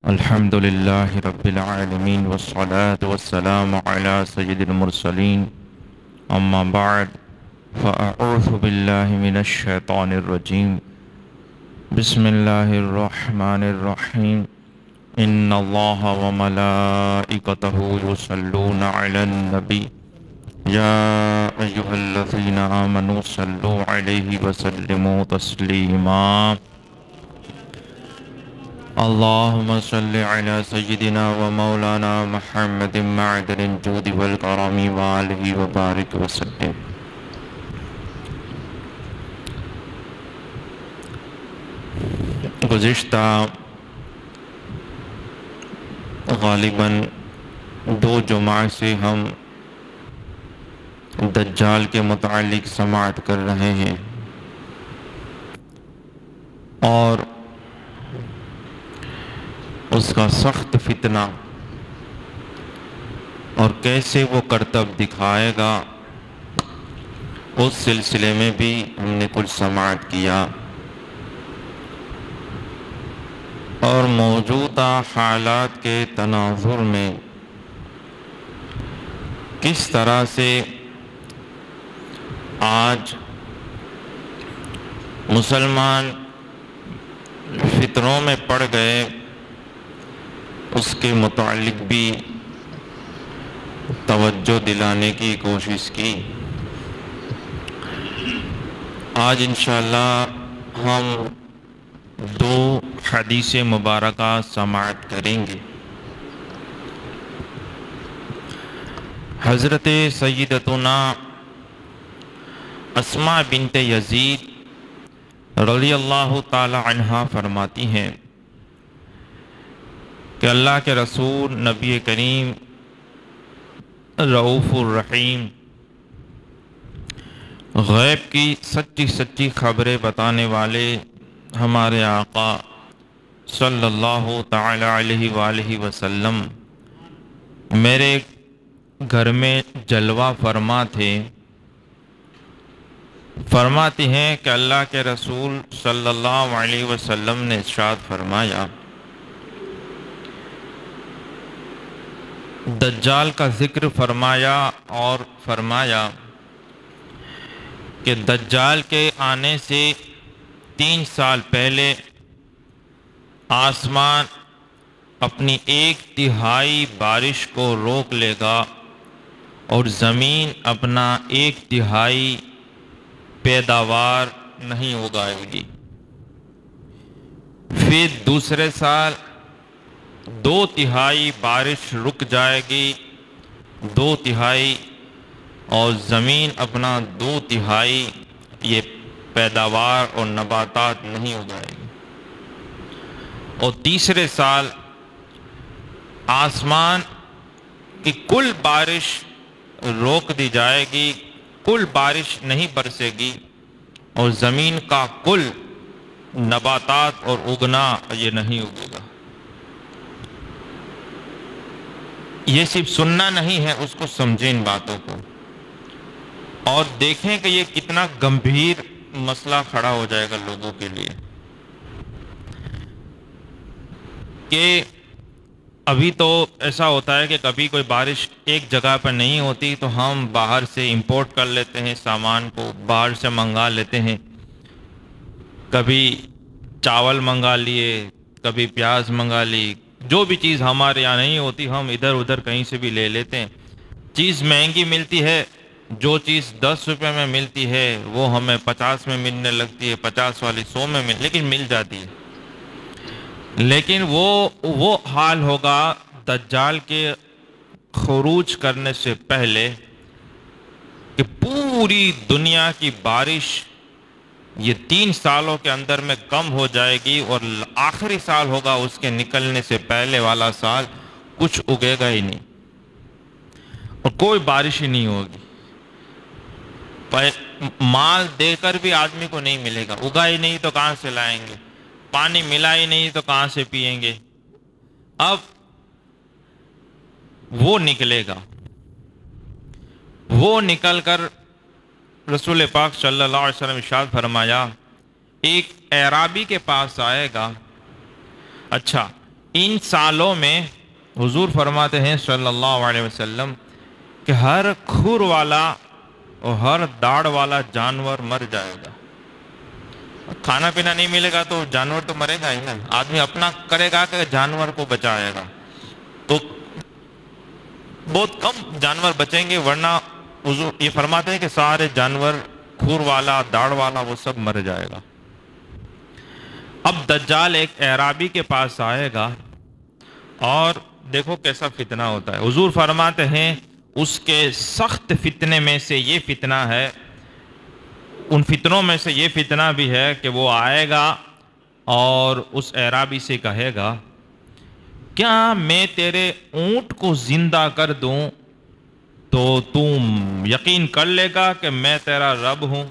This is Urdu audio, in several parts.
الحمد لله رب العالمين والصلاة والسلام على سيد المرسلين أما بعد فأعوذ بالله من الشيطان الرجيم بسم الله الرحمن الرحيم إن الله وملائكته يصلون على النبي يا أيها الذين آمنوا صلوا عليه وسلموا تسليما اللهم صل على سيدنا ومولانا محمد معدن الجود والكرم وآله وبارك وسلم۔ گزشتہ غالباً 2 جمعہ سے ہم دجال کے متعلق سماعت کر رہے ہیں اور اس کا سخت فتنہ اور کیسے وہ کرتب دکھائے گا اس سلسلے میں بھی ہم نے کچھ سماعت کیا، اور موجودہ حالات کے تناظر میں کس طرح سے آج مسلمان فتنوں میں پڑ گئے اس کے متعلق بھی توجہ دلانے کی کوشش کی۔ آج انشاءاللہ ہم 2 حدیث مبارکہ سماعت کریں گے۔ حضرت سیدتنا اسماء بنت یزید رضی اللہ تعالی عنہا فرماتی ہیں کہ اللہ کے رسول نبی کریم رؤوف الرحیم، غیب کی سچی سچی خبریں بتانے والے ہمارے آقا صلی اللہ تعالی علیہ وآلہ وسلم میرے گھر میں جلوہ فرما تھے۔ فرماتی ہیں کہ اللہ کے رسول صلی اللہ علیہ وسلم نے ارشاد فرمایا، دجال کا ذکر فرمایا اور فرمایا کہ دجال کے آنے سے 3 سال پہلے آسمان اپنی 1/3 بارش کو روک لے گا اور زمین اپنا 1/3 پیداوار نہیں اگائے گی۔ پھر دوسرے سال 2/3 بارش رک جائے گی، 2/3 اور زمین اپنا 2/3 یہ پیداوار اور نباتات نہیں اگائے گی، اور تیسرے سال آسمان کی کل بارش روک دی جائے گی، کل بارش نہیں برسے گی، اور زمین کا کل نباتات اور اگنا یہ نہیں اگے گا۔ یہ صرف سننا نہیں ہے، اس کو سمجھیں ان باتوں کو، اور دیکھیں کہ یہ کتنا گمبھیر مسئلہ کھڑا ہو جائے گا لوگوں کے لیے، کہ ابھی تو ایسا ہوتا ہے کہ کبھی کوئی بارش ایک جگہ پر نہیں ہوتی تو ہم باہر سے امپورٹ کر لیتے ہیں، سامان کو باہر سے منگا لیتے ہیں، کبھی چاول منگا لیے، کبھی پیاز منگا لی، جو بھی چیز ہمارے یہاں نہیں ہوتی ہم ادھر ادھر کہیں سے بھی لے لیتے ہیں۔ چیز مہنگی ملتی ہے، جو چیز 10 روپے میں ملتی ہے وہ ہمیں 50 میں ملنے لگتی ہے، 50 والی 100 میں لیکن مل جاتی ہے۔ لیکن وہ حال ہوگا دجال کے خروج کرنے سے پہلے کہ پوری دنیا کی بارش یہ 3 سالوں کے اندر میں کم ہو جائے گی، اور آخری سال ہوگا اس کے نکلنے سے پہلے والا سال کچھ اگے گا ہی نہیں اور کوئی بارش ہی نہیں ہوگی، مال دے کر بھی آدمی کو نہیں ملے گا، اگا ہی نہیں تو کہاں سے لائیں گے، پانی ملا ہی نہیں تو کہاں سے پئیں گے۔ اب وہ نکلے گا، وہ نکل کر رسول پاک صلی اللہ علیہ وسلم ارشاد فرمایا، ایک اعرابی کے پاس آئے گا، اچھا ان سالوں میں حضور فرماتے ہیں صلی اللہ علیہ وسلم کہ ہر کھر والا اور ہر داڑھ والا جانور مر جائے گا. کھانا پینا نہیں ملے گا تو جانور تو مرے گا ہی نا. آدمی اپنا کرے گا کہ جانور کو بچائے گا. تو بہت کم جانور بچیں گے، ورنہ حضور یہ فرماتے ہیں کہ سارے جانور، کھر والا، داڑھ والا، وہ سب مر جائے گا. اب دجال ایک اعرابی کے پاس آئے گا اور دیکھو کیسا فتنہ ہوتا ہے. حضور فرماتے ہیں اس کے سخت فتنے میں سے یہ فتنہ ہے، ان فتنوں میں سے یہ فتنہ بھی ہے کہ وہ آئے گا اور اس اعرابی سے کہے گا کیا میں تیرے اونٹ کو زندہ کر دوں تو تم یقین کر لے گا کہ میں تیرا رب ہوں.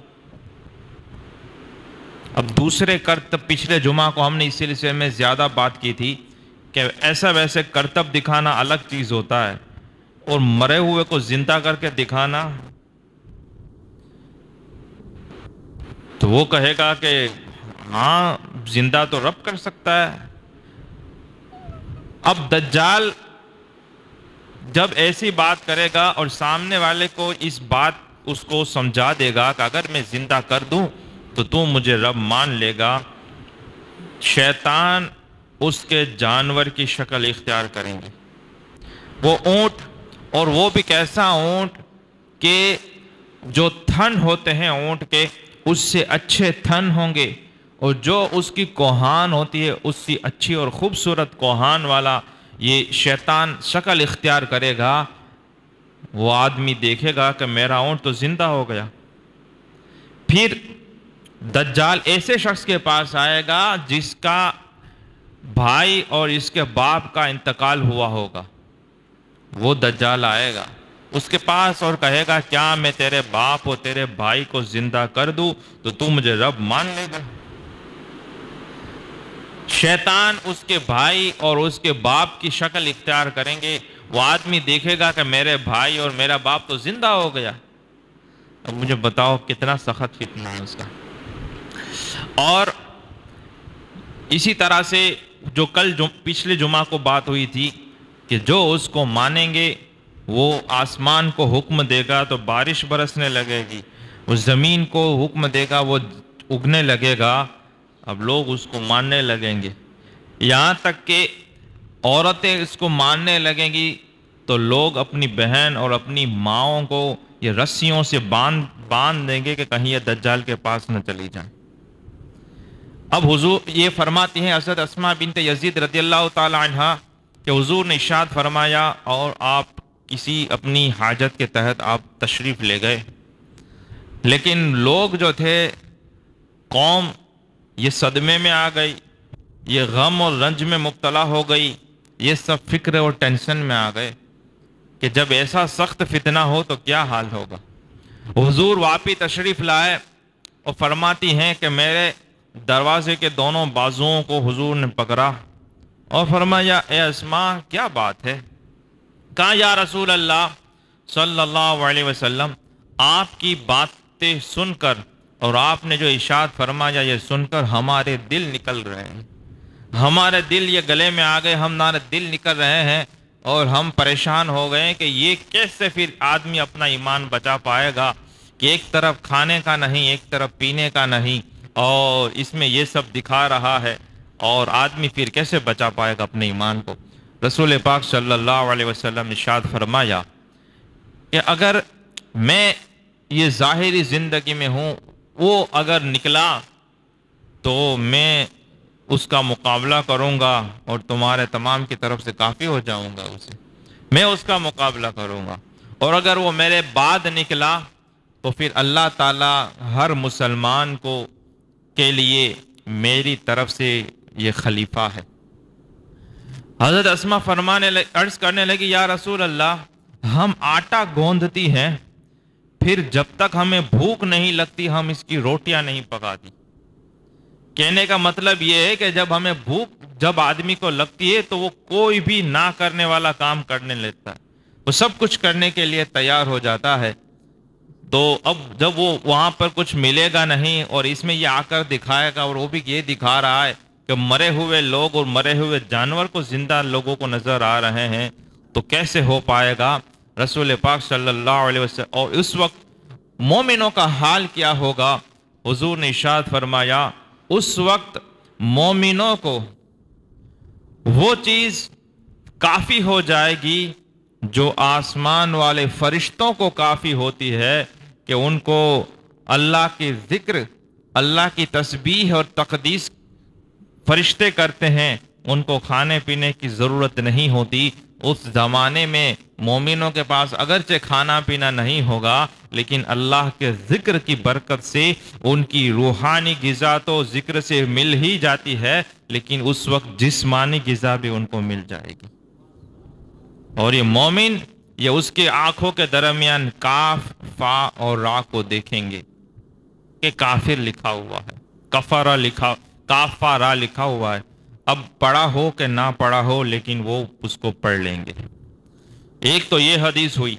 اب دوسرے کرتب پچھلے جمعہ کو ہم نے اس سلسلے میں زیادہ بات کی تھی کہ ایسا ویسے کرتب دکھانا الگ چیز ہوتا ہے اور مرے ہوئے کو زندہ کر کے دکھانا. تو وہ کہے گا کہ ہاں زندہ تو رب کر سکتا ہے. اب دجال جب ایسی بات کرے گا اور سامنے والے کو اس بات اس کو سمجھا دے گا کہ اگر میں زندہ کر دوں تو مجھے رب مان لے گا، شیطان اس کے جانور کی شکل اختیار کریں گے. وہ اونٹ، اور وہ بھی کیسا اونٹ کہ جو تھن ہوتے ہیں اونٹ کے اس سے اچھے تھن ہوں گے، اور جو اس کی کوہان ہوتی ہے اس سے اچھی اور خوبصورت کوہان والا یہ شیطان شکل اختیار کرے گا. وہ آدمی دیکھے گا کہ میرا اونٹ تو زندہ ہو گیا. پھر دجال ایسے شخص کے پاس آئے گا جس کا بھائی اور اس کے باپ کا انتقال ہوا ہوگا. وہ دجال آئے گا اس کے پاس اور کہے گا کیا میں تیرے باپ اور تیرے بھائی کو زندہ کر دوں تو مجھے رب مان لے گا. شیطان اس کے بھائی اور اس کے باپ کی شکل اختیار کریں گے. وہ آدمی دیکھے گا کہ میرے بھائی اور میرا باپ تو زندہ ہو گیا. اب مجھے بتاؤ کتنا سخت فتنہ ہے اس کا. اور اسی طرح سے جو کل پچھلے جمعہ کو بات ہوئی تھی کہ جو اس کو مانیں گے وہ آسمان کو حکم دے گا تو بارش برسنے لگے گی، وہ زمین کو حکم دے گا وہ اگنے لگے گا. اب لوگ اس کو ماننے لگیں گے، یہاں تک کہ عورتیں اس کو ماننے لگیں گی تو لوگ اپنی بہن اور اپنی ماؤں کو یہ رسیوں سے باندھ دیں گے کہ کہیں یہ دجال کے پاس نہ چلی جائیں. اب حضور یہ فرماتی ہیں حضرت اسماء بنت یزید رضی اللہ تعالی عنہ کہ حضور نے ارشاد فرمایا اور آپ کسی اپنی حاجت کے تحت آپ تشریف لے گئے، لیکن لوگ جو تھے قوم یہ صدمے میں آ گئی، یہ غم اور رنج میں مبتلا ہو گئی، یہ سب فکر اور ٹینشن میں آ گئے کہ جب ایسا سخت فتنہ ہو تو کیا حال ہوگا. حضور واپی تشریف لائے اور فرماتی ہیں کہ میرے دروازے کے دونوں بازوؤں کو حضور نے پکڑا اور فرمایا اے اسماء کیا بات ہے؟ کہا یا رسول اللہ صلی اللہ علیہ وسلم آپ کی باتیں سن کر اور آپ نے جو ارشاد فرمایا یہ سن کر ہمارے دل نکل رہے ہیں، ہمارے دل یہ گلے میں آ گئے، ہمارے دل نکل رہے ہیں اور ہم پریشان ہو گئے کہ یہ کیسے پھر آدمی اپنا ایمان بچا پائے گا کہ ایک طرف کھانے کا نہیں، ایک طرف پینے کا نہیں، اور اس میں یہ سب دکھا رہا ہے، اور آدمی پھر کیسے بچا پائے گا اپنے ایمان کو. رسول پاک صلی اللہ علیہ وسلم نے ارشاد فرمایا کہ اگر میں یہ ظاہری زندگی میں ہوں، وہ اگر نکلا تو میں اس کا مقابلہ کروں گا اور تمہارے تمام کی طرف سے کافی ہو جاؤں گا، میں اس کا مقابلہ کروں گا. اور اگر وہ میرے بعد نکلا تو پھر اللہ تعالی ہر مسلمان کے لیے میری طرف سے یہ خلیفہ ہے. حضرت اسماء عرض کرنے لگی یا رسول اللہ ہم آٹا گوندتی ہیں، پھر جب تک ہمیں بھوک نہیں لگتی ہم اس کی روٹیاں نہیں پکاتی. کہنے کا مطلب یہ ہے کہ جب آدمی کو لگتی ہے تو وہ کوئی بھی نہ کرنے والا کام کرنے لیتا ہے، وہ سب کچھ کرنے کے لیے تیار ہو جاتا ہے. تو اب جب وہ وہاں پر کچھ ملے گا نہیں اور اس میں یہ آ کر دکھائے گا اور وہ بھی یہ دکھا رہا ہے کہ مرے ہوئے لوگ اور مرے ہوئے جانور کو زندہ لوگوں کو نظر آ رہے ہیں، تو کیسے ہو پائے گا؟ رسول پاک صلی اللہ علیہ وسلم اور اس وقت مومنوں کا حال کیا ہوگا؟ حضور نے ارشاد فرمایا اس وقت مومنوں کو وہ چیز کافی ہو جائے گی جو آسمان والے فرشتوں کو کافی ہوتی ہے، کہ ان کو اللہ کی ذکر، اللہ کی تسبیح اور تقدیس فرشتے کرتے ہیں، ان کو کھانے پینے کی ضرورت نہیں ہوتی۔ اس زمانے میں مومنوں کے پاس اگرچہ کھانا پینا نہیں ہوگا، لیکن اللہ کے ذکر کی برکت سے ان کی روحانی غذا تو ذکر سے مل ہی جاتی ہے، لیکن اس وقت جسمانی غذا بھی ان کو مل جائے گی۔ اور یہ مومن یہ اس کے آنکھوں کے درمیان کاف، فا اور را کو دیکھیں گے کہ کافر لکھا ہوا ہے، کفارہ لکھا، کاف فا را لکھا ہوا ہے۔ اب پڑھا ہو کہ نہ پڑھا ہو، لیکن وہ اس کو پڑھ لیں گے۔ ایک تو یہ حدیث ہوئی۔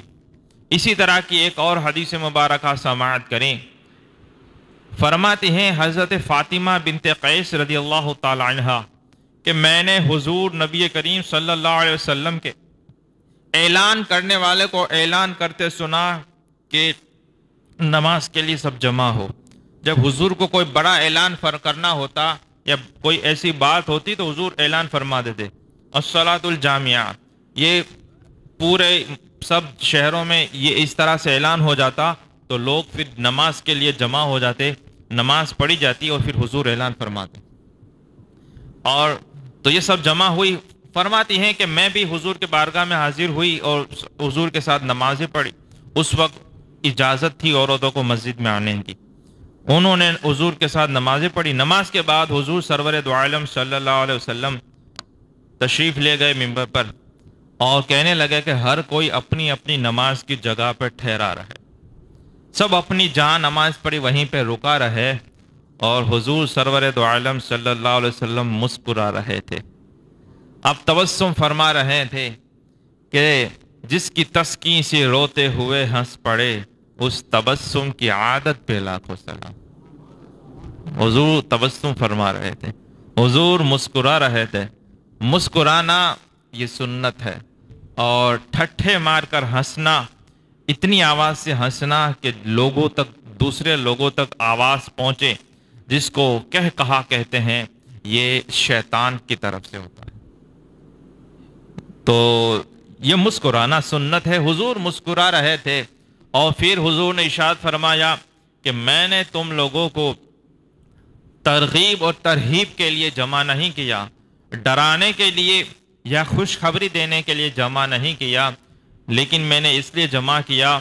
اسی طرح کی ایک اور حدیث مبارکہ سماعت کریں۔ فرماتی ہیں حضرت فاطمہ بنت قیس رضی اللہ تعالی عنہ کہ میں نے حضور نبی کریم صلی اللہ علیہ وسلم کے اعلان کرنے والے کو اعلان کرتے سنا کہ نماز کے لیے سب جمع ہو۔ جب حضور کو کوئی بڑا اعلان کرنا ہوتا یا کوئی ایسی بات ہوتی تو حضور اعلان فرما دیتے الصلاۃ الجامعہ۔ یہ پورے سب شہروں میں یہ اس طرح سے اعلان ہو جاتا تو لوگ پھر نماز کے لیے جمع ہو جاتے، نماز پڑھی جاتی اور پھر حضور اعلان فرماتے۔ اور تو یہ سب جمع ہوئی۔ فرماتی ہیں کہ میں بھی حضور کے بارگاہ میں حاضر ہوئی اور حضور کے ساتھ نمازیں پڑھی۔ اس وقت اجازت تھی عورتوں کو مسجد میں آنے کی۔ انہوں نے حضور کے ساتھ نمازیں پڑھی۔ نماز کے بعد حضور سرور دو عالم صلی اللہ علیہ وسلم تشریف لے گئے منبر پر اور کہنے لگے کہ ہر کوئی اپنی اپنی نماز کی جگہ پہ ٹھہرا رہے، سب اپنی جہاں نماز پڑھی وہیں پہ رکا رہے، اور حضور سرور دو عالم صلی اللہ علیہ وسلم مسکرا رہے تھے۔ اب تبسم فرما رہے تھے کہ جس کی تسکین سے روتے ہوئے ہنس پڑے، اس تبسم کی عادت پہ لاکھوں سلام۔ حضور تبسم فرما رہے تھے، حضور مسکرا رہے تھے۔ مسکرانا یہ سنت ہے، اور ٹھٹھے مار کر ہنسنا، اتنی آواز سے ہنسنا کہ لوگوں تک، دوسرے لوگوں تک آواز پہنچے، جس کو کہا کہتے ہیں، یہ شیطان کی طرف سے ہوتا ہے۔ تو یہ مسکرانا سنت ہے۔ حضور مسکرا رہے تھے اور پھر حضور نے ارشاد فرمایا کہ میں نے تم لوگوں کو ترغیب اور ترہیب کے لیے جمع نہیں کیا، ڈرانے کے لیے یا خوشخبری دینے کے لیے جمع نہیں کیا، لیکن میں نے اس لیے جمع کیا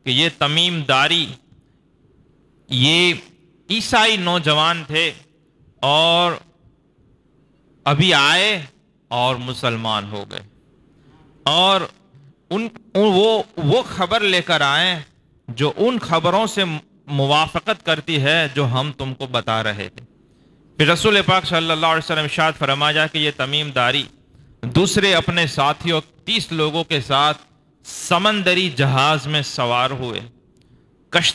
کہ یہ تمیم داری، یہ عیسائی نوجوان تھے اور ابھی آئے اور مسلمان ہو گئے، اور وہ خبر لے کر آئے جو ان خبروں سے موافقت کرتی ہے جو ہم تم کو بتا رہے تھے۔ پھر رسول پاک صلی اللہ علیہ وسلم ارشاد فرمایا کہ یہ تمیم داری دوسرے اپنے ساتھیوں 30 لوگوں کے ساتھ سمندری جہاز میں سوار ہوئے،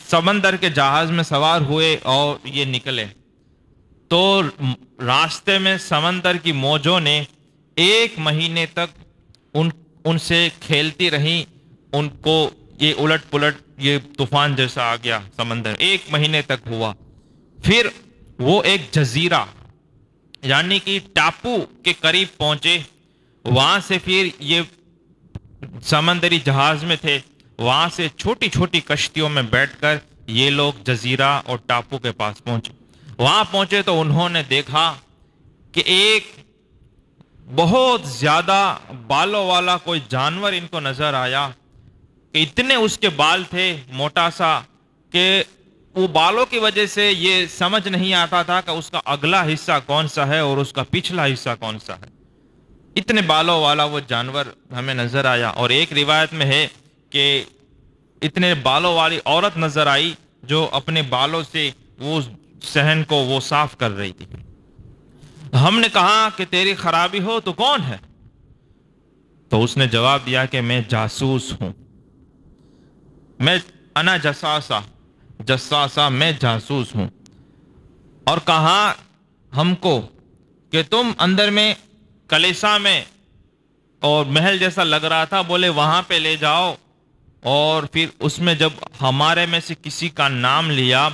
سمندر کے جہاز میں سوار ہوئے اور یہ نکلے تو راستے میں سمندر کی موجوں نے 1 مہینے تک ان سے کھیلتی رہیں، ان کو یہ الٹ پلٹ، یہ طوفان جیسا آ گیا سمندر، 1 مہینے تک ہوا۔ پھر وہ ایک جزیرہ یعنی کہ ٹاپو کے قریب پہنچے، وہاں سے پھر یہ سمندری جہاز میں تھے، وہاں سے چھوٹی چھوٹی کشتیوں میں بیٹھ کر یہ لوگ جزیرہ اور ٹاپو کے پاس پہنچے۔ وہاں پہنچے تو انہوں نے دیکھا کہ ایک بہت زیادہ بالوں والا کوئی جانور ان کو نظر آیا، کہ اتنے اس کے بال تھے موٹا سا کہ وہ بالوں کی وجہ سے یہ سمجھ نہیں آتا تھا کہ اس کا اگلا حصہ کون سا ہے اور اس کا پچھلا حصہ کون سا ہے۔ اتنے بالوں والا وہ جانور ہمیں نظر آیا، اور ایک روایت میں ہے کہ اتنے بالوں والی عورت نظر آئی جو اپنے بالوں سے وہ صحن کو وہ صاف کر رہی تھی۔ ہم نے کہا کہ تیری خرابی ہو تو کون ہے؟ تو اس نے جواب دیا کہ میں جاسوس ہوں، میں انا جساسا میں جاسوس ہوں۔ اور کہا ہم کو کہ تم اندر میں کلیسا میں اور محل جیسا لگ رہا تھا، بولے وہاں پہ لے جاؤ، اور پھر اس میں جب ہمارے میں سے کسی کا نام لیا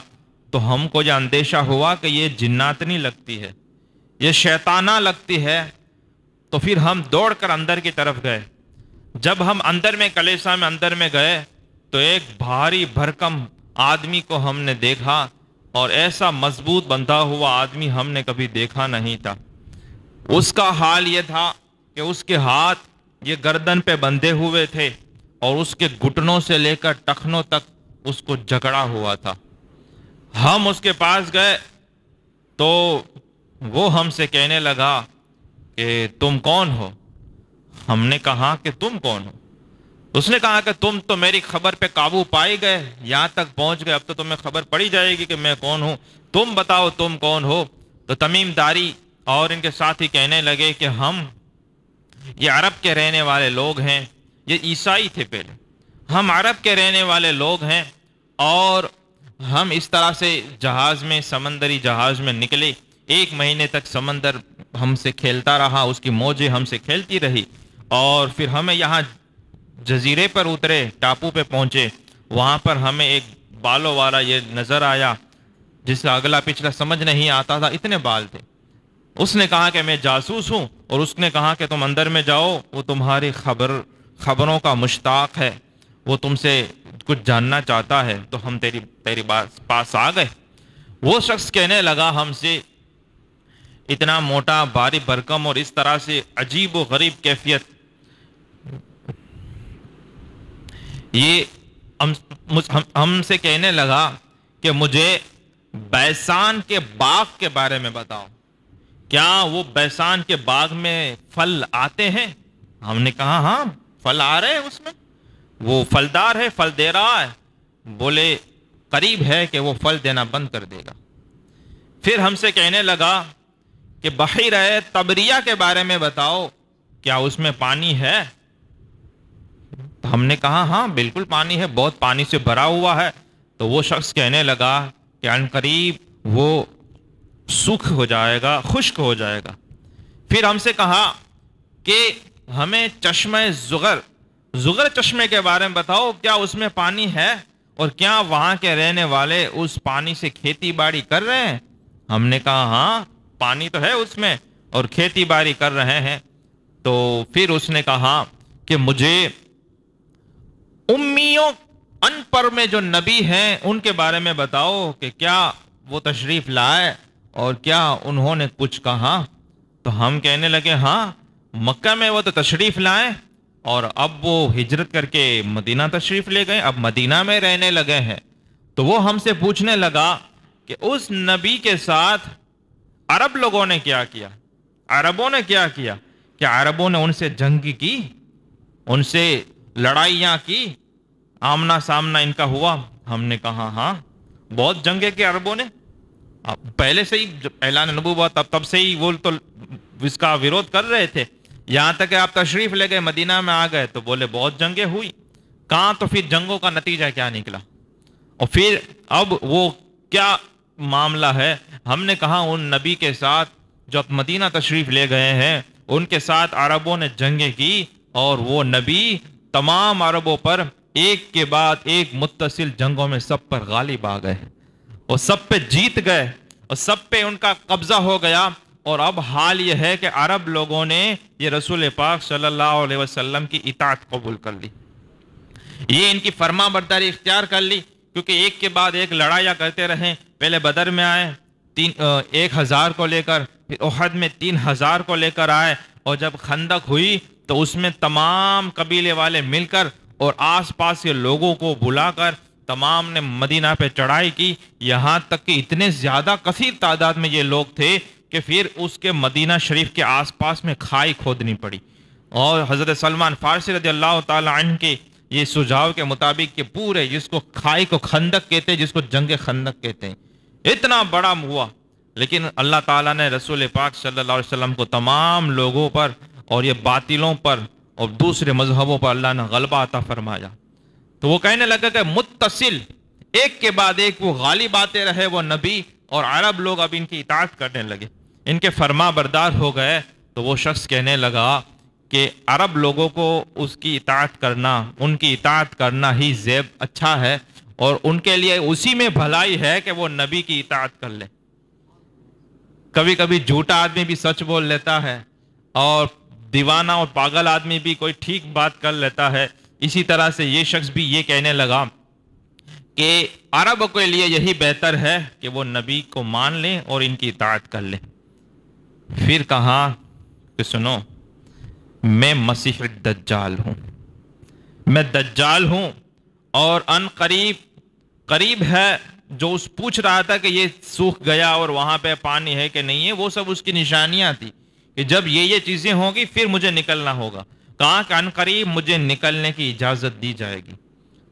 تو ہم کو یہ اندیشہ ہوا کہ یہ جناتنی لگتی ہے، یہ شیطانہ لگتی ہے، تو پھر ہم دوڑ کر اندر کی طرف گئے۔ جب ہم اندر میں کلیسا میں اندر میں گئے تو ایک بھاری بھرکم آدمی کو ہم نے دیکھا، اور ایسا مضبوط بندھا ہوا آدمی ہم نے کبھی دیکھا نہیں تھا۔ اس کا حال یہ تھا کہ اس کے ہاتھ یہ گردن پہ بندھے ہوئے تھے، اور اس کے گھٹنوں سے لے کر ٹخنوں تک اس کو جکڑا ہوا تھا۔ ہم اس کے پاس گئے تو وہ ہم سے کہنے لگا کہ تم کون ہو؟ ہم نے کہا کہ تم کون ہو؟ اس نے کہا کہ تم تو میری خبر پہ قابو پائے گئے، یہاں تک پہنچ گئے، اب تو تمہیں خبر پڑی جائے گی کہ میں کون ہوں، تم بتاؤ تم کون ہو؟ تو تمیم داری اور ان کے ساتھی کہنے لگے کہ ہم یہ عرب کے رہنے والے لوگ ہیں، یہ عیسائی تھے پہلے، ہم عرب کے رہنے والے لوگ ہیں، اور ہم اس طرح سے جہاز میں، سمندری جہاز میں نکلے، 1 مہینے تک سمندر ہم سے کھیلتا رہا، اس کی موجیں ہم سے کھیلتی رہی، اور پھر ہمیں یہاں جزیرے پر اترے، ٹاپو پہ پہنچے، وہاں پر ہمیں ایک بالوں والا یہ نظر آیا جس کا اگلا پچھلا سمجھ نہیں آتا تھا، اتنے بال تھے۔ اس نے کہا کہ میں جاسوس ہوں، اور اس نے کہا کہ تم اندر میں جاؤ، وہ تمہاری خبروں کا مشتاق ہے، وہ تم سے کچھ جاننا چاہتا ہے، تو ہم تیری پاس آ گئے۔ وہ شخص کہنے لگا ہم سے، اتنا موٹا، بھاری بھرکم اور اس طرح سے عجیب و غریب کیفیت، یہ ہم سے کہنے لگا کہ مجھے بیسان کے باغ کے بارے میں بتاؤ، کیا وہ بیسان کے باغ میں پھل آتے ہیں؟ ہم نے کہا ہاں پھل آ رہے ہیں، اس میں وہ پھلدار ہے، پھل دے رہا ہے۔ بولے قریب ہے کہ وہ پھل دینا بند کر دے گا۔ پھر ہم سے کہنے لگا کہ بحیرہ طبریہ کے بارے میں بتاؤ، کیا اس میں پانی ہے؟ ہم نے کہا ہاں بالکل پانی ہے، بہت پانی سے بھرا ہوا ہے۔ تو وہ شخص کہنے لگا کہ ان قریب وہ سوکھ ہو جائے گا، خشک ہو جائے گا۔ پھر ہم سے کہا کہ ہمیں چشمہ زغر چشمے کے بارے میں بتاؤ، کیا اس میں پانی ہے، اور کیا وہاں کے رہنے والے اس پانی سے کھیتی باڑی کر رہے ہیں؟ ہم نے کہا ہاں پانی تو ہے اس میں، اور کھیتی باڑی کر رہے ہیں۔ تو پھر اس نے کہا کہ مجھے امیوں، ان پڑھ میں جو نبی ہیں ان کے بارے میں بتاؤ، کہ کیا وہ تشریف لائے اور کیا انہوں نے کچھ کہا؟ تو ہم کہنے لگے ہاں مکہ میں وہ تو تشریف لائے، اور اب وہ ہجرت کر کے مدینہ تشریف لے گئے، اب مدینہ میں رہنے لگے ہیں۔ تو وہ ہم سے پوچھنے لگا کہ اس نبی کے ساتھ عرب لوگوں نے کیا کیا، عربوں نے کیا کیا، کیا عربوں نے ان سے جنگ کی، ان سے لڑائیاں کی، آمنا سامنا ان کا ہوا؟ ہم نے کہا ہاں بہت جنگیں کی عربوں نے، پہلے سے ہی جب اعلان نبوت تب سے ہی وہ تو اس کا ویرودھ کر رہے تھے، یہاں تک کہ آپ تشریف لے گئے، مدینہ میں آ گئے تو بولے بہت جنگیں ہوئی۔ کہاں تو پھر جنگوں کا نتیجہ کیا نکلا، اور پھر اب وہ کیا معاملہ ہے؟ ہم نے کہا ان نبی کے ساتھ جو اب مدینہ تشریف لے گئے ہیں ان کے ساتھ عربوں نے جنگیں کی، اور وہ نبی تمام عربوں پر ایک کے بعد ایک متصل جنگوں میں سب پر غالب آ گئے، اور سب پہ جیت گئے، اور سب پہ ان کا قبضہ ہو گیا۔ اور اب حال یہ ہے کہ عرب لوگوں نے یہ رسول پاک صلی اللہ علیہ وسلم کی اطاعت قبول کر لی، یہ ان کی فرما برداری اختیار کر لی، کیونکہ ایک کے بعد ایک لڑائیاں کرتے رہے۔ پہلے بدر میں آئے 1000 کو لے کر، پھر احد میں 3000 کو لے کر آئے، اور جب خندق ہوئی تو اس میں تمام قبیلے والے مل کر اور آس پاس کے لوگوں کو بلا کر تمام نے مدینہ پہ چڑھائی کی، یہاں تک کہ اتنے زیادہ کثیر تعداد میں یہ لوگ تھے کہ پھر اس کے مدینہ شریف کے آس پاس میں کھائی کھودنی پڑی، اور حضرت سلمان فارسی رضی اللہ تعالی عنہ کے یہ سجھاؤ کے مطابق کہ پورے جس کو کھائی کو خندق کہتے ہیں، جس کو جنگ خندق کہتے ہیں، اتنا بڑا ہوا، لیکن اللہ تعالیٰ نے رسول پاک صلی اللہ علیہ وسلم کو تمام لوگوں پر اور یہ باطلوں پر اور دوسرے مذہبوں پر اللہ نے غلبہ عطا فرمایا۔ تو وہ کہنے لگا کہ متصل ایک کے بعد ایک وہ غالب آتے رہے وہ نبی، اور عرب لوگ اب ان کی اطاعت کرنے لگے۔ ان کے فرما بردار ہو گئے تو وہ شخص کہنے لگا کہ عرب لوگوں کو اس کی اطاعت کرنا، ان کی اطاعت کرنا ہی زیب اچھا ہے، اور ان کے لیے اسی میں بھلائی ہے کہ وہ نبی کی اطاعت کر لیں۔ کبھی کبھی جھوٹا آدمی بھی سچ بول لیتا ہے، اور دیوانہ اور پاگل آدمی بھی کوئی ٹھیک بات کر لیتا ہے۔ اسی طرح سے یہ شخص بھی یہ کہنے لگا کہ عرب کے لیے یہی بہتر ہے کہ وہ نبی کو مان لیں اور ان کی اطاعت کر لیں۔ پھر کہا کہ سنو، میں مسیح الدجال ہوں، میں دجال ہوں، اور ان قریب ہے جو اس پوچھ رہا تھا کہ یہ سوکھ گیا اور وہاں پہ پانی ہے کہ نہیں ہے، وہ سب اس کی نشانیاں تھی کہ جب یہ چیزیں ہوں گی پھر مجھے نکلنا ہوگا۔ کہا کہ ان قریب مجھے نکلنے کی اجازت دی جائے گی،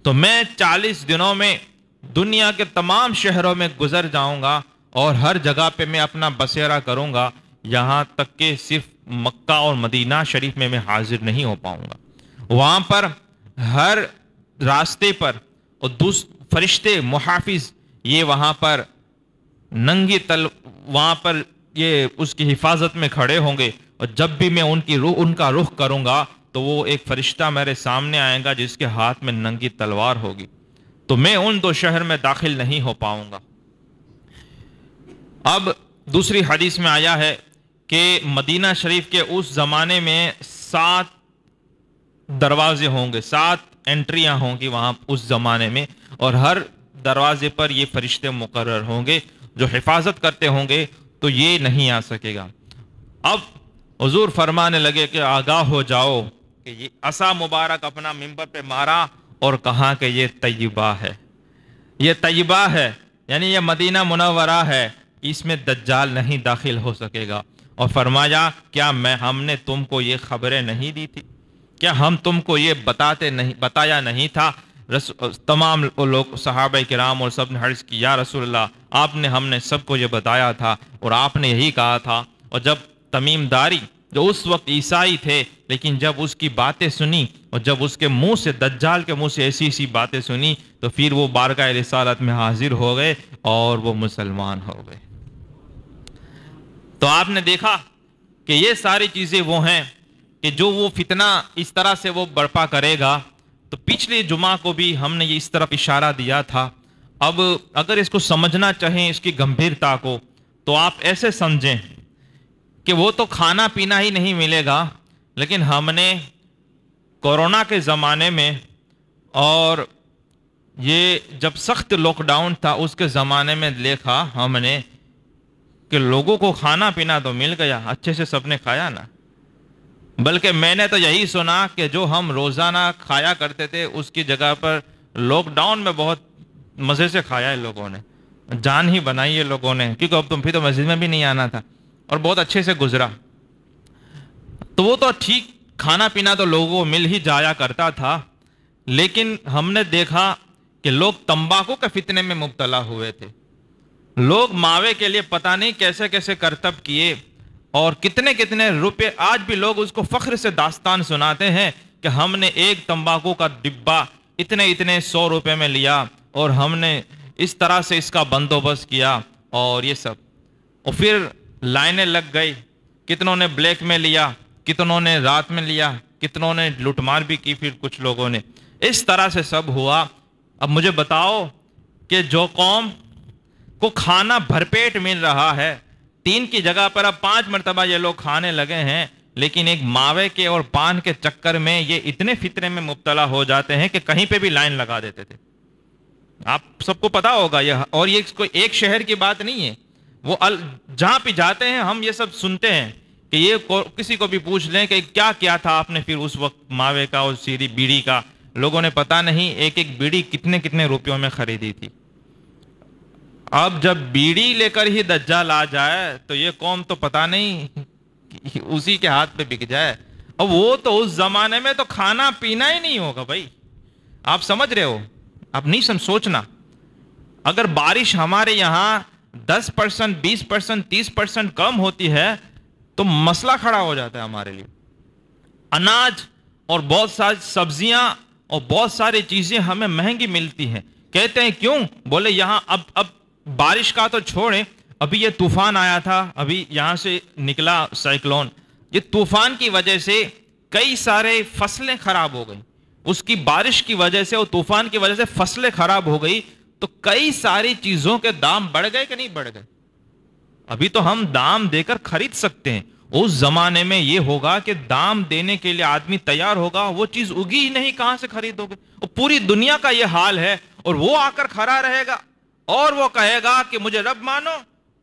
تو میں 40 دنوں میں دنیا کے تمام شہروں میں گزر جاؤں گا، اور ہر جگہ پہ میں اپنا بسیرا کروں گا، یہاں تک کہ صرف مکہ اور مدینہ شریف میں حاضر نہیں ہو پاؤں گا۔ وہاں پر ہر راستے پر اور فرشتے محافظ یہ وہاں پر وہاں پر یہ اس کی حفاظت میں کھڑے ہوں گے، اور جب بھی میں ان کا رخ کروں گا تو وہ ایک فرشتہ میرے سامنے آئے گا جس کے ہاتھ میں ننگی تلوار ہوگی، تو میں ان 2 شہر میں داخل نہیں ہو پاؤں گا۔ اب دوسری حدیث میں آیا ہے کہ مدینہ شریف کے اس زمانے میں 7 دروازے ہوں گے، 7 انٹریاں ہوں گی وہاں اس زمانے میں، اور ہر دروازے پر یہ فرشتے مقرر ہوں گے جو حفاظت کرتے ہوں گے، تو یہ نہیں آ سکے گا۔ اب حضور فرمانے لگے کہ آگاہ ہو جاؤ کہ یہ عصا مبارک اپنا منبر پہ مارا اور کہا کہ یہ طیبہ ہے، یہ طیبہ ہے، یعنی یہ مدینہ منورہ ہے، اس میں دجال نہیں داخل ہو سکے گا۔ اور فرمایا کیا ہم نے تم کو یہ خبریں نہیں دی تھی؟ کیا ہم تم کو یہ بتایا نہیں تھا؟ تمام لوگ صحابہ کرام اور سب نے عرض کی یا رسول اللہ، آپ نے ہم نے سب کو یہ بتایا تھا، اور آپ نے یہی کہا تھا۔ اور جب تمیم داری جو اس وقت عیسائی تھے، لیکن جب اس کی باتیں سنی اور جب اس کے منہ سے، دجال کے منہ سے ایسی باتیں سنی، تو پھر وہ بارگاہ رسالت میں حاضر ہو گئے اور وہ مسلمان ہو گئے۔ تو آپ نے دیکھا کہ یہ ساری چیزیں وہ ہیں کہ جو وہ فتنہ اس طرح سے وہ برپا کرے گا۔ تو پچھلے جمعہ کو بھی ہم نے اس طرف اشارہ دیا تھا۔ اب اگر اس کو سمجھنا چاہیں، اس کی گمبھیرتا کو، تو آپ ایسے سمجھیں کہ وہ تو کھانا پینا ہی نہیں ملے گا، لیکن ہم نے کورونا کے زمانے میں اور یہ جب سخت لاک ڈاؤن تھا اس کے زمانے میں دیکھا ہم نے کہ لوگوں کو کھانا پینا تو مل گیا، اچھے سے سب نے کھایا نا، بلکہ میں نے تو یہی سنا کہ جو ہم روزانہ کھایا کرتے تھے اس کی جگہ پر لاک ڈاؤن میں بہت مزے سے کھایا ہے لوگوں نے، جان ہی بنائی ہے لوگوں نے، کیونکہ اب تم پھر تو مسجد میں بھی نہیں آنا تھا، اور بہت اچھے سے گزرا۔ تو وہ تو ٹھیک کھانا پینا تو لوگوں کو مل ہی جایا کرتا تھا، لیکن ہم نے دیکھا کہ لوگ تمباکو کے فتنے میں مبتلا ہوئے تھے۔ لوگ ماوے کے لیے پتہ نہیں کیسے کیسے کرتب کیے، اور کتنے کتنے روپے، آج بھی لوگ اس کو فخر سے داستان سناتے ہیں کہ ہم نے ایک تمباکو کا ڈبہ اتنے 100 روپے میں لیا، اور ہم نے اس طرح سے اس کا بندوبست کیا، اور یہ سب، اور پھر لائنیں لگ گئی، کتنوں نے بلیک میں لیا، کتنوں نے رات میں لیا، کتنوں نے لوٹ مار بھی کی، پھر کچھ لوگوں نے، اس طرح سے سب ہوا۔ اب مجھے بتاؤ کہ جو قوم کو کھانا بھرپیٹ مل رہا ہے، 3 کی جگہ پر اب 5 مرتبہ یہ لوگ کھانے لگے ہیں، لیکن ایک ماوے کے اور پان کے چکر میں یہ اتنے فتنے میں مبتلا ہو جاتے ہیں کہ کہیں پہ بھی لائن لگا دیتے تھے۔ آپ سب کو پتا ہوگا یہ، اور یہ کوئی ایک شہر کی بات نہیں ہے، وہ جہاں پہ جاتے ہیں ہم یہ سب سنتے ہیں کہ یہ کسی کو بھی پوچھ لیں کہ کیا کیا تھا آپ نے پھر اس وقت ماوے کا اور سیری بیڑی کا، لوگوں نے پتا نہیں ایک ایک بیڑی کتنے روپیوں میں خریدی تھی۔ اب جب بیڑی لے کر ہی دجال آ جائے تو یہ قوم تو پتا نہیں اسی کے ہاتھ پہ بک جائے، اور وہ تو اس زمانے میں تو کھانا پینا ہی نہیں ہوگا بھائی، آپ سمجھ رہے ہو؟ آپ نہیں سوچنا، اگر بارش ہمارے یہاں 10%، 20%، 30% کم ہوتی ہے تو مسئلہ کھڑا ہو جاتا ہے ہمارے لیے۔ اناج اور بہت ساری سبزیاں اور بہت ساری چیزیں ہمیں مہنگی ملتی ہیں، کہتے ہیں کیوں؟ بولے یہاں اب بارش کا تو چھوڑیں، ابھی یہ طوفان آیا تھا، ابھی یہاں سے نکلا سائیکلون، یہ طوفان کی وجہ سے کئی سارے فصلیں خراب ہو گئی، اس کی بارش کی وجہ سے اور طوفان کی وجہ سے فصلیں خراب ہو گئی، تو کئی ساری چیزوں کے دام بڑھ گئے کہ نہیں بڑھ گئے؟ ابھی تو ہم دام دے کر خرید سکتے ہیں، اس زمانے میں یہ ہوگا کہ دام دینے کے لیے آدمی تیار ہوگا، وہ چیز اگی ہی نہیں، کہاں سے خریدو گے؟ اور پوری دنیا کا یہ حال ہے، اور وہ آ کر کھڑا رہے گا اور وہ کہے گا کہ مجھے رب مانو،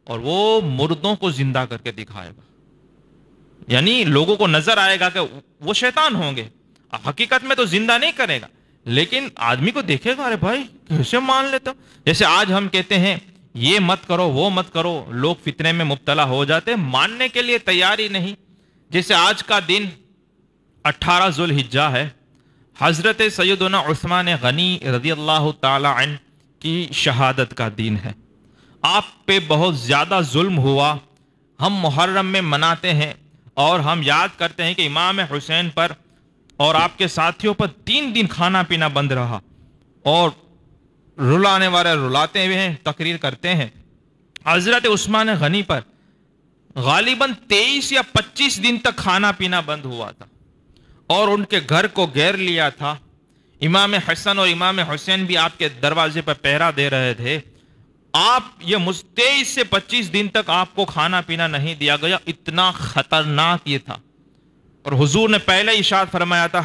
اور وہ مردوں کو زندہ کر کے دکھائے گا، یعنی لوگوں کو نظر آئے گا کہ وہ شیطان ہوں گے، حقیقت میں تو زندہ نہیں کرے گا، لیکن آدمی کو دیکھے گا، ارے بھائی کیسے مان لیتے ہو؟ جیسے آج ہم کہتے ہیں یہ مت کرو وہ مت کرو، لوگ فتنے میں مبتلا ہو جاتے، ماننے کے لیے تیار ہی نہیں۔ جیسے آج کا دن 18 ذوالحجہ ہے، حضرت سیدنا عثمان غنی رضی اللہ تعالی عنہ کی شہادت کا دن ہے۔ آپ پہ بہت زیادہ ظلم ہوا، ہم محرم میں مناتے ہیں اور ہم یاد کرتے ہیں کہ امام حسین پر اور آپ کے ساتھیوں پر 3 دن کھانا پینا بند رہا، اور رلانے والے رلاتے ہوئے ہیں، تقریر کرتے ہیں۔ حضرت عثمان غنی پر غالباً 23 یا 25 دن تک کھانا پینا بند ہوا تھا، اور ان کے گھر کو گھیر لیا تھا۔ امام حسن اور امام حسین بھی آپ کے دروازے پر پہرا دے رہے تھے۔ آپ یہ 23 سے 25 دن تک آپ کو کھانا پینا نہیں دیا گیا، اتنا خطرناک یہ تھا۔ اور حضور نے پہلے ارشاد فرمایا تھا،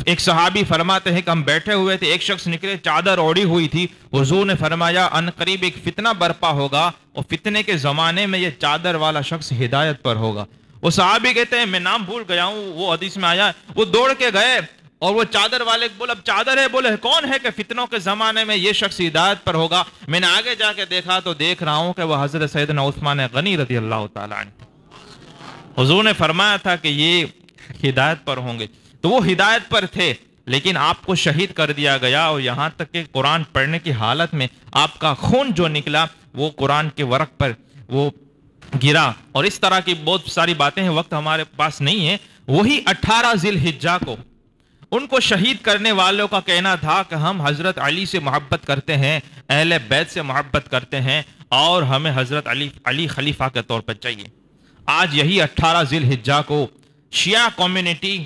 ایک صحابی فرماتے ہیں کہ ہم بیٹھے ہوئے تھے، ایک شخص نکلے، چادر اوڑھی ہوئی تھی، حضور نے فرمایا ان قریب ایک فتنہ برپا ہوگا، اور فتنے کے زمانے میں یہ چادر والا شخص ہدایت پر ہوگا۔ وہ صحابی کہتے ہیں میں نام بھول گیا ہوں، وہ حدیث میں آیا، وہ دوڑ کے گئے اور وہ چادر والے بولے اب چادر ہے، بولے کون ہے کہ فتنوں کے زمانے میں یہ شخص ہدایت پر ہوگا۔ میں نے آگے جا کے دیکھا تو دیکھ رہا ہوں کہ وہ حضرت سیدنا عثمان غنی رضی اللہ تعالی عنہ، حضور نے فرمایا تھا کہ یہ ہدایت پر ہوں گے، تو وہ ہدایت پر تھے، لیکن آپ کو شہید کر دیا گیا، اور یہاں تک کہ قرآن پڑھنے کی حالت میں آپ کا خون جو نکلا وہ قرآن کے ورق پر وہ گرا، اور اس طرح کی بہت ساری باتیں ہیں، وقت ہمارے پاس نہیں ہے۔ وہی 18 ذی الحجہ کو ان کو شہید کرنے والوں کا کہنا تھا کہ ہم حضرت علی سے محبت کرتے ہیں، اہل بیت سے محبت کرتے ہیں، اور ہمیں حضرت علی خلیفہ کے طور پر چاہیے۔ آج یہی 18 ذی الحجہ کو شیعہ کمیونٹی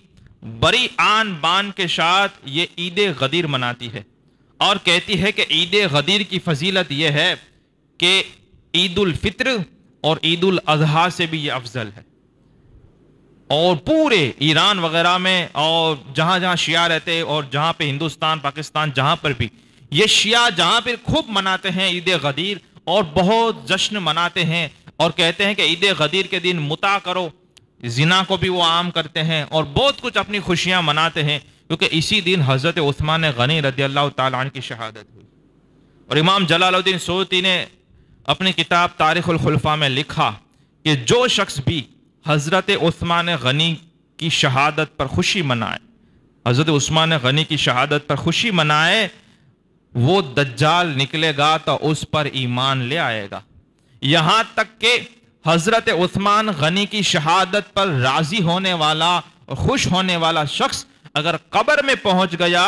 بڑی آن بان کے ساتھ یہ عید غدیر مناتی ہے، اور کہتی ہے کہ عید غدیر کی فضیلت یہ ہے کہ عید الفطر اور عید الاضحیٰ سے بھی یہ افضل ہے، اور پورے ایران وغیرہ میں اور جہاں جہاں شیعہ رہتے اور جہاں پہ ہندوستان پاکستان جہاں پر بھی یہ شیعہ جہاں پہ خوب مناتے ہیں عید غدیر، اور بہت جشن مناتے ہیں، اور کہتے ہیں کہ عید غدیر کے دن متع کرو، زنا کو بھی وہ عام کرتے ہیں، اور بہت کچھ اپنی خوشیاں مناتے ہیں، کیونکہ اسی دن حضرت عثمان غنی رضی اللہ تعالیٰ عنہ کی شہادت ہوئی۔ اور امام جلال الدین سیوطی نے اپنی کتاب تاریخ الخلفاء میں لکھا کہ جو شخص بھی حضرت عثمان غنی کی شہادت پر خوشی منائے، حضرت عثمان غنی کی شہادت پر خوشی منائے، وہ دجال نکلے گا تو اس پر ایمان لے آئے گا۔ یہاں تک کہ حضرت عثمان غنی کی شہادت پر راضی ہونے والا اور خوش ہونے والا شخص اگر قبر میں پہنچ گیا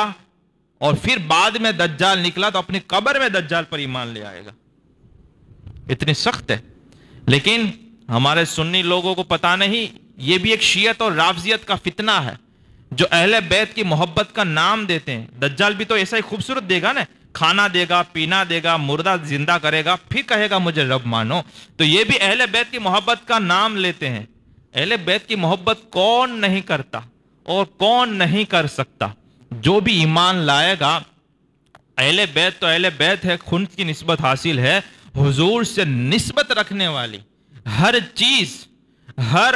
اور پھر بعد میں دجال نکلا تو اپنی قبر میں دجال پر ایمان لے آئے گا، اتنی سخت ہے۔ لیکن ہمارے سنی لوگوں کو پتہ نہیں، یہ بھی ایک شیعت اور رافضیت کا فتنہ ہے، جو اہل بیت کی محبت کا نام دیتے ہیں۔ دجال بھی تو ایسا ہی خوبصورت دے گا نا، کھانا دے گا، پینا دے گا، مردہ زندہ کرے گا، پھر کہے گا مجھے رب مانو۔ تو یہ بھی اہل بیت کی محبت کا نام لیتے ہیں۔ اہل بیت کی محبت کون نہیں کرتا اور کون نہیں کر سکتا؟ جو بھی ایمان لائے گا، اہل بیت تو اہل بیت ہے، خون کی نسبت حاصل ہے، حضور سے نسبت رکھنے والی ہر چیز، ہر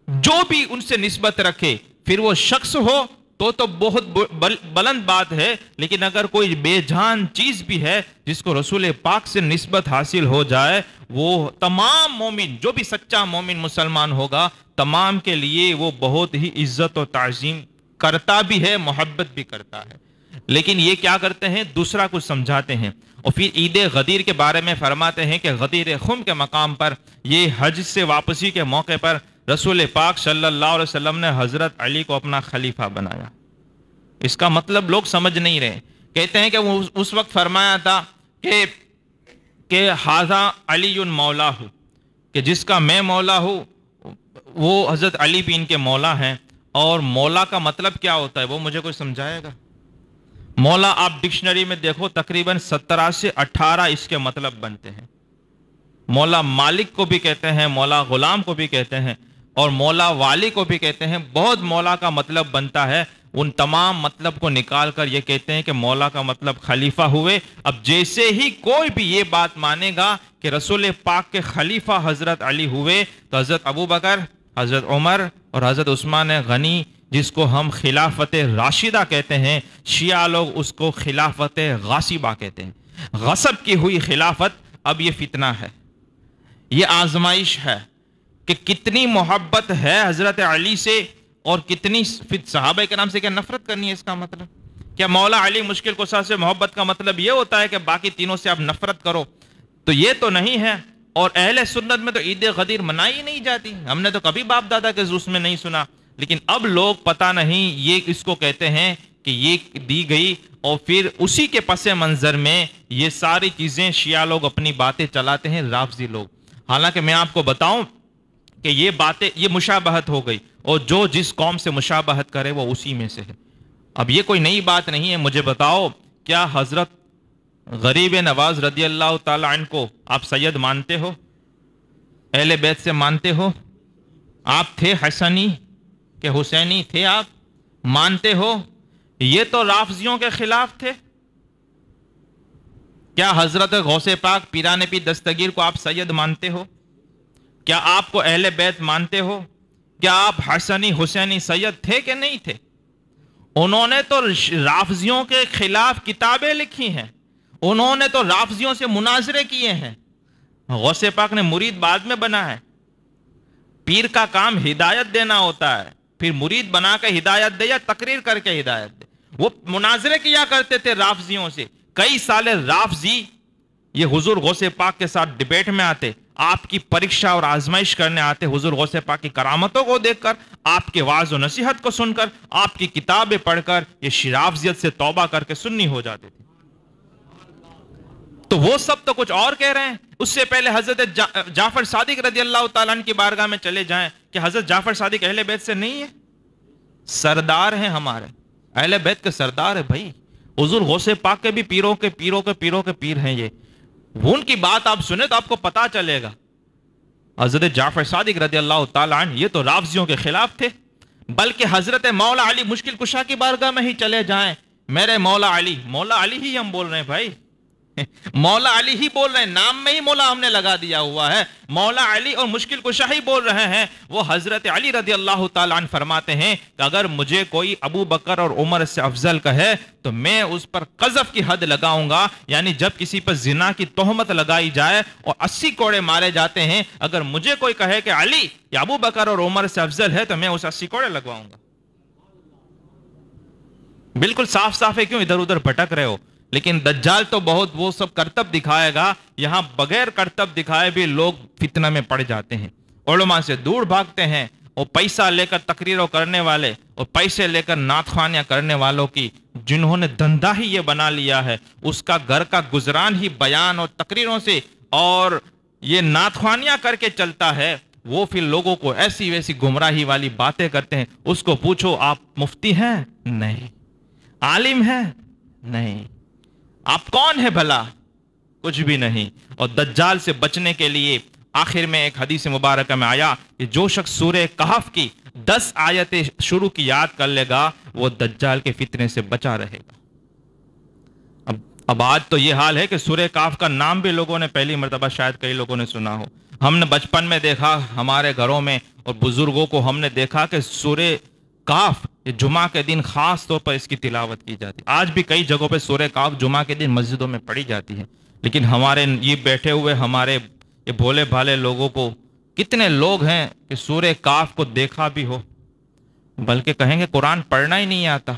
جو بھی ان سے نسبت رکھے، پھر وہ شخص ہو تو بہت بلند بات ہے، لیکن اگر کوئی بے جان چیز بھی ہے جس کو رسول پاک سے نسبت حاصل ہو جائے، وہ تمام مومن، جو بھی سچا مومن مسلمان ہوگا، تمام کے لیے وہ بہت ہی عزت و تعظیم کرتا بھی ہے، محبت بھی کرتا ہے۔ لیکن یہ کیا کرتے ہیں؟ دوسرا کچھ سمجھاتے ہیں، اور پھر عید غدیر کے بارے میں فرماتے ہیں کہ غدیر خم کے مقام پر، یہ حج سے واپسی کے موقع پر رسول پاک صلی اللہ علیہ وسلم نے حضرت علی کو اپنا خلیفہ بنایا۔ اس کا مطلب لوگ سمجھ نہیں رہے، کہتے ہیں کہ وہ اس وقت فرمایا تھا کہ ھذا علی مولا ہوں، کہ جس کا میں مولا ہوں وہ حضرت علی بھی ان کے مولا ہیں. اور مولا کا مطلب کیا ہوتا ہے وہ مجھے کوئی سمجھائے گا؟ مولا آپ ڈکشنری میں دیکھو تقریباً 17 سے 18 اس کے مطلب بنتے ہیں. مولا مالک کو بھی کہتے ہیں، مولا غلام کو بھی کہتے ہیں، اور مولا والی کو بھی کہتے ہیں. بہت مولا کا مطلب بنتا ہے. ان تمام مطلب کو نکال کر یہ کہتے ہیں کہ مولا کا مطلب خلیفہ ہوئے. اب جیسے ہی کوئی بھی یہ بات مانے گا کہ رسول پاک کے خلیفہ حضرت علی ہوئے تو حضرت ابو بکر، حضرت عمر اور حضرت عثمان غنی، جس کو ہم خلافت راشدہ کہتے ہیں، شیعہ لوگ اس کو خلافت غاصبہ کہتے ہیں، غصب کی ہوئی خلافت. اب یہ فتنہ ہے، یہ آزمائش ہے کہ کتنی محبت ہے حضرت علی سے اور کتنی صحابہ کرام سے کیا نفرت کرنی ہے. اس کا مطلب کیا مولا علی مشکل کشا سے محبت کا مطلب یہ ہوتا ہے کہ باقی تینوں سے آپ نفرت کرو؟ تو یہ تو نہیں ہے. اور اہل سنت میں تو عید غدیر منائی نہیں جاتی. ہم نے تو کبھی باپ دادا کے اس میں نہیں سنا. لیکن اب لوگ پتہ نہیں یہ اس کو کہتے ہیں کہ یہ دی گئی، اور پھر اسی کے پس منظر میں یہ ساری چیزیں شیعہ لوگ اپنی باتیں چلاتے ہیں، رافضی لوگ. حالانکہ میں آپ کو بتاؤں کہ یہ باتیں، یہ مشابہت ہو گئی، اور جو جس قوم سے مشابہت کرے وہ اسی میں سے ہے. اب یہ کوئی نئی بات نہیں ہے. مجھے بتاؤ، کیا حضرت غریب نواز رضی اللہ تعالی عنہ کو آپ سید مانتے ہو؟ اہل بیت سے مانتے ہو؟ آپ تھے حسنی کہ حسینی تھے؟ آپ مانتے ہو؟ یہ تو رافضیوں کے خلاف تھے. کیا حضرت غوث پاک پیران پیر دستگیر کو آپ سید مانتے ہو؟ کیا آپ کو اہل بیت مانتے ہو؟ کیا آپ حسنی حسینی سید تھے کہ نہیں تھے؟ انہوں نے تو رافضیوں کے خلاف کتابیں لکھی ہیں، انہوں نے تو رافضیوں سے مناظرے کیے ہیں. غوث پاک نے مرید بعد میں بنا ہے. پیر کا کام ہدایت دینا ہوتا ہے، پھر مرید بنا کے ہدایت دے یا تقریر کر کے ہدایت دے. وہ مناظرے کیا کرتے تھے رافضیوں سے. کئی سال رافضی یہ حضور غوث پاک کے ساتھ ڈیبیٹ میں آتے، آپ کی پریکشا اور آزمائش کرنے آتے، حضور غوث پاک کی کرامتوں کو دیکھ کر، آپ کے وعظ و نصیحت کو سن کر، آپ کی کتابیں پڑھ کر یہ شرافضیت سے توبہ کر کے سنی ہو جاتے تھے. تو وہ سب تو کچھ اور کہہ رہے ہیں. اس سے پہلے حضرت جعفر صادق رضی اللہ تعالیٰ عنہ کی بارگاہ میں چلے جائیں کہ حضرت جعفر صادق اہل بیت سے نہیں ہے؟ سردار ہیں ہمارے، اہل بیت کے سردار ہے بھائی. حضور غوث پاک کے بھی پیروں کے پیروں کے پیروں کے پیر ہیں یہ. وہ ان کی بات آپ سنیں تو آپ کو پتا چلے گا. حضرت جعفر صادق رضی اللہ تعالیٰ عنہ یہ تو رافضیوں کے خلاف تھے. بلکہ حضرت مولا علی مشکل کشا کی بارگاہ میں ہی چلے جائیں، میرے مولا علی، مولا علی ہی ہم بول رہے ہیں بھائی، مولا علی ہی بول رہے ہیں، نام میں ہی مولا ہم نے لگا دیا ہوا ہے. مولا علی اور مشکل کشا ہی بول رہے ہیں. وہ حضرت علی رضی اللہ تعالیٰ عنہ فرماتے ہیں کہ اگر مجھے کوئی ابو بکر اور عمر سے افضل کہے تو میں اس پر قذف کی حد لگاؤں گا. یعنی جب کسی پر زنا کی تہمت لگائی جائے اور 80 کوڑے مارے جاتے ہیں، اگر مجھے کوئی کہے کہ علی یا ابو بکر اور عمر سے افضل ہے تو میں اس 80 کوڑے لگواؤں گا. بالکل صاف صاف ہے. کیوں ادھر ادھر بھٹک رہے ہو؟ لیکن دجال تو بہت وہ سب کرتب دکھائے گا. یہاں بغیر کرتب دکھائے بھی لوگ فتنہ میں پڑ جاتے ہیں، علماء سے دور بھاگتے ہیں. اور پیسہ لے کر تقریروں کرنے والے اور پیسے لے کر نعت خوانیاں کرنے والوں کی، جنہوں نے دھندا ہی یہ بنا لیا ہے، اس کا گھر کا گزران ہی بیان اور تقریروں سے اور یہ نعت خوانیاں کر کے چلتا ہے، وہ پھر لوگوں کو ایسی ویسی گمراہی والی باتیں کرتے ہیں. اس کو پوچھو آپ مفتی ہیں؟ نہیں. عالم ہیں؟ نہیں. آپ کون ہے بھلا؟ کچھ بھی نہیں. اور دجال سے بچنے کے لیے آخر میں ایک حدیث مبارکہ میں آیا کہ جو شخص سورہ کہف کی 10 آیتیں شروع کی یاد کر لے گا وہ دجال کے فتنے سے بچا رہے گا. اب آج تو یہ حال ہے کہ سورہ کہف کا نام بھی لوگوں نے پہلی مرتبہ شاید کئی لوگوں نے سنا ہو. ہم نے بچپن میں دیکھا ہمارے گھروں میں اور بزرگوں کو ہم نے دیکھا کہ سورہ کہف جمعہ کے دن خاص طور پر اس کی تلاوت کی جاتی. آج بھی کئی جگہوں پہ سورہ کہف جمعہ کے دن مسجدوں میں پڑھی جاتی ہے. لیکن ہمارے یہ بیٹھے ہوئے ہمارے یہ بھولے بھالے لوگوں کو کتنے لوگ ہیں کہ سورہ کہف کو دیکھا بھی ہو بلکہ کہیں گے قرآن پڑھنا ہی نہیں آتا.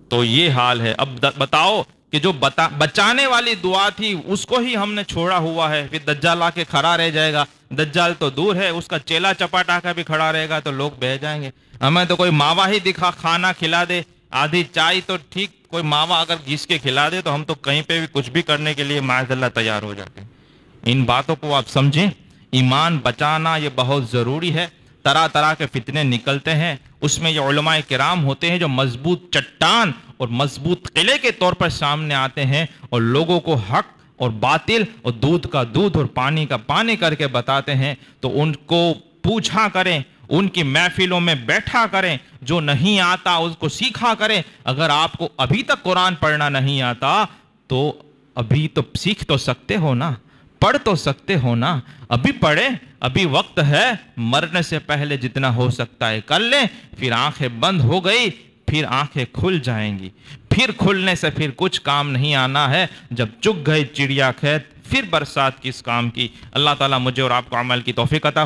تو یہ حال ہے. اب بتاؤ کہ جو بچانے والی دعا تھی اس کو ہی ہم نے چھوڑا ہوا ہے. پھر دجال آ کے کھڑا رہ جائے گا. دجال تو دور ہے، اس کا چیلا چپاٹا کا بھی کھڑا رہے گا تو لوگ بہ جائیں گے. ہمیں تو کوئی ماوا ہی دکھا کھانا کھلا دے آدھی چائے تو ٹھیک کوئی ماما اگر گھس کے کھلا دے تو ہم تو کہیں پہ بھی کچھ بھی کرنے کے لیے معاذ اللہ تیار ہو جاتے ہیں۔ ان باتوں کو آپ سمجھیں، ایمان بچانا یہ بہت ضروری ہے۔ طرح طرح کے فتنے نکلتے ہیں، اس میں یہ علماء کرام ہوتے ہیں جو مضبوط چٹان اور مضبوط قلعے کے طور پر سامنے آتے ہیں اور لوگوں کو حق اور باطل اور دودھ کا دودھ اور پانی کا پانی کر کے بتاتے ہیں۔ تو ان کو پوچھا کریں، ان کی محفلوں میں بیٹھا کریں، جو نہیں آتا اس کو سیکھا کریں۔ اگر آپ کو ابھی تک قرآن پڑھنا نہیں آتا تو ابھی تو سیکھ تو سکتے ہو نا، پڑھ تو سکتے ہو نا، ابھی پڑھیں، ابھی وقت ہے، مرنے سے پہلے جتنا ہو سکتا ہے کر لیں۔ پھر آنکھیں بند ہو گئی، پھر آنکھیں کھل جائیں گی، پھر کھلنے سے پھر کچھ کام نہیں آنا ہے۔ جب چگ گئے چڑیا کھیت، پھر برسات کس کام کی۔ اللہ تعالیٰ مجھے اور آپ کو عمل کی توفیق عطا